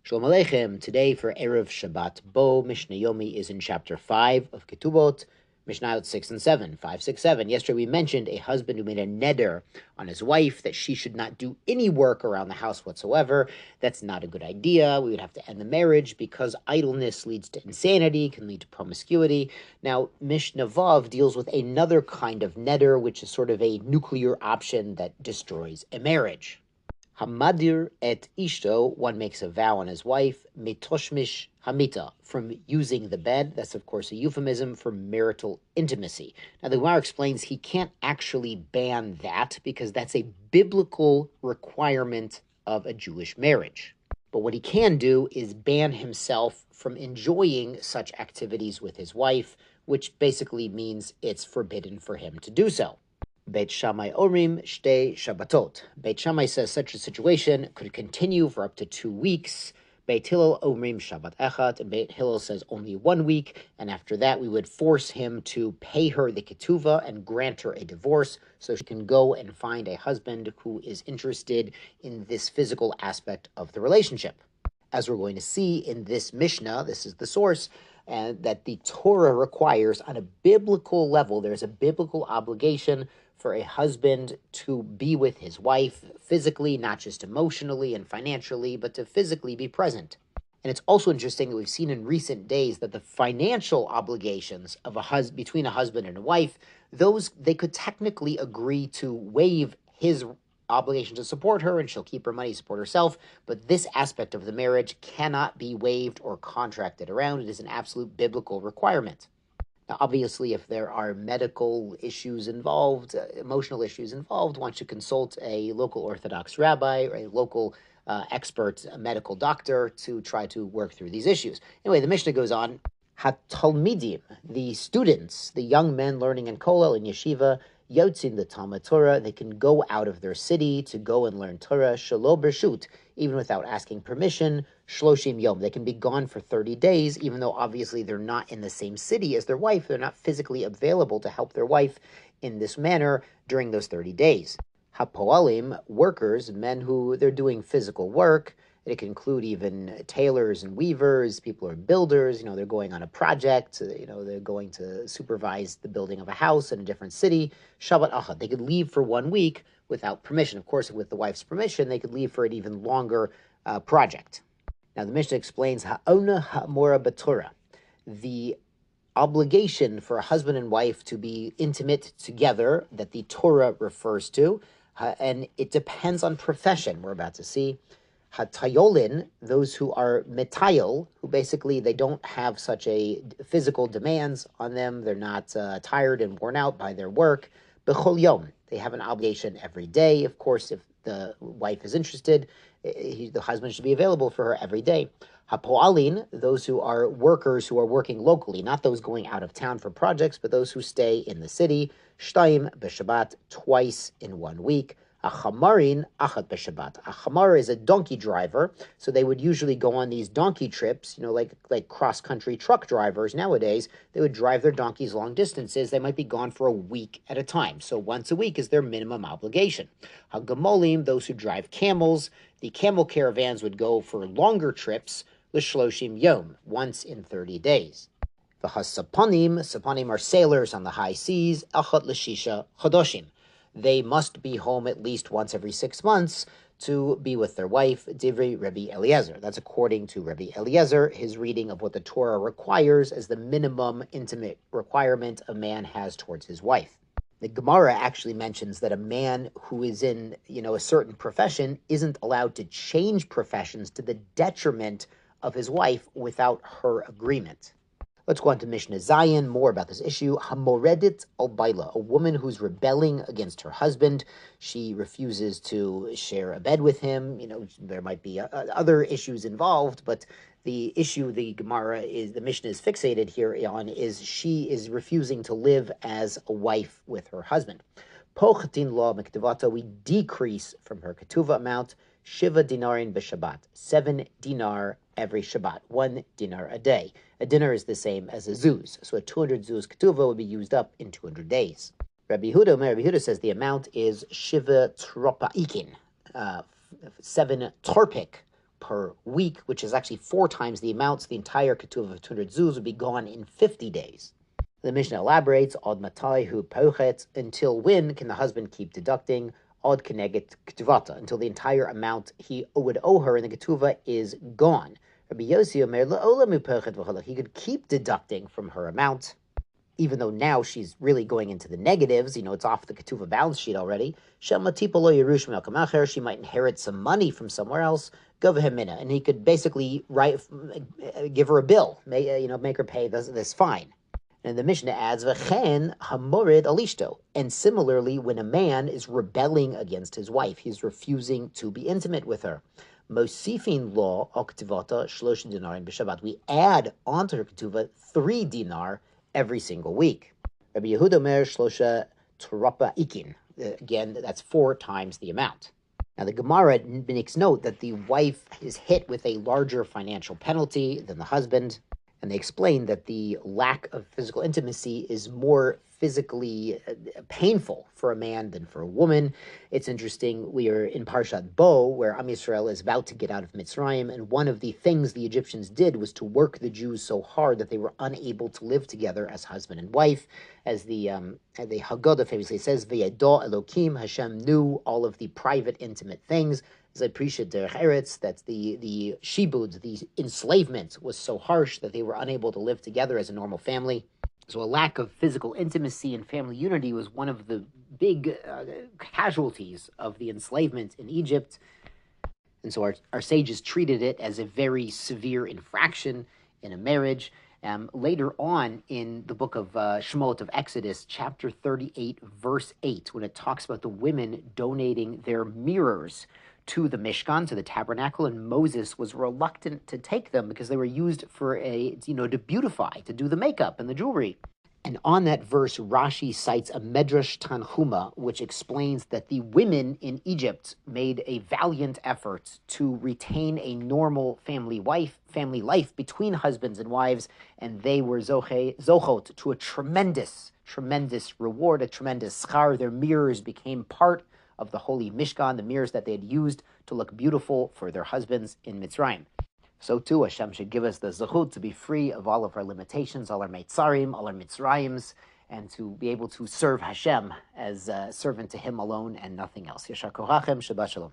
Shalom Aleichem. Today for Erev Shabbat Bo, Mishnah Yomi is in chapter 5 of Ketubot, Mishnah 6 and 7, 5, 6, 7. Yesterday we mentioned a husband who made a neder on his wife that she should not do any work around the house whatsoever. That's not a good idea. We would have to end the marriage because idleness leads to insanity, can lead to promiscuity. Now, Mishnah Vav deals with another kind of neder, which is sort of a nuclear option that destroys a marriage. Hamadir et ishto, one makes a vow on his wife, mitoshmish hamita, from using the bed. That's, of course, a euphemism for marital intimacy. Now, the Gemara explains he can't actually ban that because that's a biblical requirement of a Jewish marriage. But what he can do is ban himself from enjoying such activities with his wife, which basically means it's forbidden for him to do so. Beit Shammai Omrim Shtei Shabbatot. Beit Shammai says such a situation could continue for up to 2 weeks. Beit Hillel Omrim Shabbat Echad, and Beit Hillel says only 1 week, and after that we would force him to pay her the ketuvah and grant her a divorce so she can go and find a husband who is interested in this physical aspect of the relationship. As we're going to see in this Mishnah, this is the source, and that the Torah requires on a biblical level, there's a biblical obligation for a husband to be with his wife physically, not just emotionally and financially, but to physically be present. And it's also interesting that we've seen in recent days that the financial obligations of between a husband and a wife, those they could technically agree to waive his obligation to support her and she'll keep her money to support herself, but this aspect of the marriage cannot be waived or contracted around. It is an absolute biblical requirement. Now, obviously, if there are medical issues involved, emotional issues involved, one should consult a local Orthodox rabbi or a local expert, a medical doctor, to try to work through these issues. Anyway, the Mishnah goes on, HaTalmidim, the students, the young men learning in Kollel, in Yeshiva, Yotzin the Talmud Torah, they can go out of their city to go and learn Torah, Shelo Bershut, even without asking permission, Shloshim Yom. They can be gone for 30 days, even though obviously they're not in the same city as their wife. They're not physically available to help their wife in this manner during those 30 days. HaPoalim, workers, men who they're doing physical work. It can include even tailors and weavers, people are builders, they're going on a project, they're going to supervise the building of a house in a different city. Shabbat Achad, they could leave for 1 week without permission. Of course, with the wife's permission, they could leave for an even longer project. Now, the Mishnah explains, Ha'ona Ha'mora B'Torah, the obligation for a husband and wife to be intimate together that the Torah refers to, and it depends on profession, we're about to see. HaTayolin, those who are metayol, who basically they don't have such a physical demands on them, they're not tired and worn out by their work. B'chol yom, they have an obligation every day. Of course, if the wife is interested, the husband should be available for her every day. HaPoalin, those who are workers who are working locally, not those going out of town for projects, but those who stay in the city. Shtaim b'Shabbat, twice in 1 week. Achamarin achat b'Shabbat. A chamar is a donkey driver, so they would usually go on these donkey trips, like cross-country truck drivers nowadays. They would drive their donkeys long distances. They might be gone for a week at a time, so once a week is their minimum obligation. Hagamolim, those who drive camels, the camel caravans would go for longer trips, l'shloshim yom, once in 30 days. The sapanim are sailors on the high seas, achat l'shisha chodoshim. They must be home at least once every 6 months to be with their wife, Divrei Rabbi Eliezer. That's according to Rabbi Eliezer, his reading of what the Torah requires as the minimum intimate requirement a man has towards his wife. The Gemara actually mentions that a man who is in, a certain profession isn't allowed to change professions to the detriment of his wife without her agreement. Let's go on to Mishnah Zayin, more about this issue. Hamoredit al baila, a woman who's rebelling against her husband. She refuses to share a bed with him. There might be other issues involved, but the issue the Mishnah is fixated here on is she is refusing to live as a wife with her husband. Pochatin law mektivata, we decrease from her ketuvah amount, Shiva dinarin b'Shabbat, 7 dinar every Shabbat, 1 dinar a day. A dinar is the same as a zuz, so a 200 zuz ketuvah would be used up in 200 days. Rabbi Yehuda says the amount is Shiva tropaikin, 7 torpik, per week, which is actually 4 times the amount. So the entire ketubah of 200 zuz would be gone in 50 days. The Mishnah elaborates, Od matai hu pochet, until when can the husband keep deducting? Od keneget ketuvata, until the entire amount he would owe her in the ketuvah is gone. Rabbi Yossi omer la'olam pochet v'cholach, he could keep deducting from her amount, even though now she's really going into the negatives. It's off the ketuvah balance sheet already. Shema tipa lo yerush me'al kamacher, she might inherit some money from somewhere else. Gov mina, and he could basically give her a bill, make her pay this fine. And the Mishnah adds, V'chen hamorid alishto. And similarly, when a man is rebelling against his wife, he's refusing to be intimate with her. Mosifin law oktivata shlosh dinarim b'Shabbat. We add onto her ketuvah 3 dinar every single week. Rabbi Yehuda Omer shlosha turapa ikin. Again, that's 4 times the amount. Now, the Gemara makes note that the wife is hit with a larger financial penalty than the husband. And they explain that the lack of physical intimacy is more physically painful for a man than for a woman. It's interesting, we are in Parshat Bo, where Am Yisrael is about to get out of Mitzrayim, and one of the things the Egyptians did was to work the Jews so hard that they were unable to live together as husband and wife. As the Haggadah famously says, V'yado Elokim, Hashem knew all of the private, intimate things. Zaprisha derech eretz, that the shibud, the enslavement, was so harsh that they were unable to live together as a normal family. So a lack of physical intimacy and family unity was one of the big casualties of the enslavement in Egypt. And so our sages treated it as a very severe infraction in a marriage. Later on in the book of Shemot of Exodus, chapter 38, verse 8, when it talks about the women donating their mirrors to the Mishkan, to the tabernacle, and Moses was reluctant to take them because they were used for to beautify, to do the makeup and the jewelry. And on that verse, Rashi cites a Medrash Tanhuma, which explains that the women in Egypt made a valiant effort to retain a normal family life between husbands and wives, and they were zochot to a tremendous reward, a tremendous schar. Their mirrors became part of the holy Mishkan, the mirrors that they had used to look beautiful for their husbands in Mitzrayim. So too, Hashem should give us the zechut to be free of all of our limitations, all our Mitzrayim, all our Mitzrayims, and to be able to serve Hashem as a servant to Him alone and nothing else. Yashar Korachem, Shabbat Shalom.